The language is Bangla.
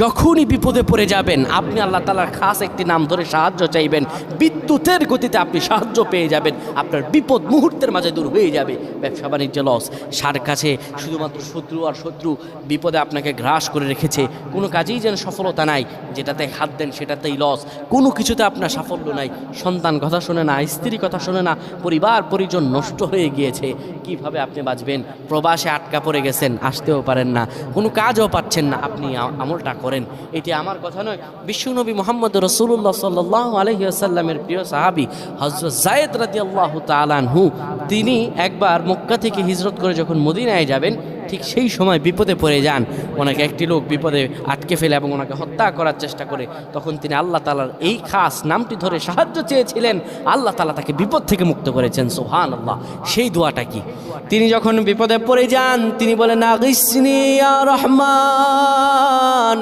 যখনই বিপদে পড়ে যাবেন আপনি আল্লাহ তাআলার খাস একটি নাম ধরে সাহায্য চাইবেন, বিদ্যুতের গতিতে আপনি সাহায্য পেয়ে যাবেন, আপনার বিপদ মুহূর্তের মাঝে দূর হয়ে যাবে। ব্যবসা বাণিজ্য লস, সার কাছে শুধুমাত্র শত্রু আর শত্রু বিপদে আপনাকে গ্রাস করে রেখেছে, কোনো কাজেই যেন সফলতা নাই, যেটাতে হাত দেন সেটাতেই লস, কোনো কিছুতে আপনার সাফল্য নাই, সন্তান কথা শোনে না, স্ত্রী কথা শোনে না, পরিবার পরিজন নষ্ট হয়ে গিয়েছে, কিভাবে আপনি বাঁচবেন? প্রবাসে আটকা পড়ে গেছেন, আসতেও পারেন না, কোনো কাজও পাচ্ছেন না, আপনি আমলটা করেন। এটি আমার কথা নয়, বিশ্বনবী মুহাম্মদ রাসূলুল্লাহ সাল্লাল্লাহু আলাইহি ওয়াসাল্লামের প্রিয় সাহাবী হযরত যায়েদ রাদিয়াল্লাহু তাআলা আনহু, তিনি একবার মক্কা থেকে হিজরত করে যখন মদিনায় যাবেন, ঠিক সেই সময় বিপদে পড়ে যান। ওনাকে একটি লোক বিপদে আটকে ফেলে এবং ওনাকে হত্যা করার চেষ্টা করে। তখন তিনি আল্লাহ তাআলার এই খাস নামটি ধরে সাহায্য চেয়েছিলেন, আল্লাহ তাআলা তাকে বিপদ থেকে মুক্ত করেছেন। সুবহানাল্লাহ। সেই দোয়াটা কি? তিনি যখন বিপদে পড়ে যান তিনি বলেন, আগিসনি ইয়া রহমান।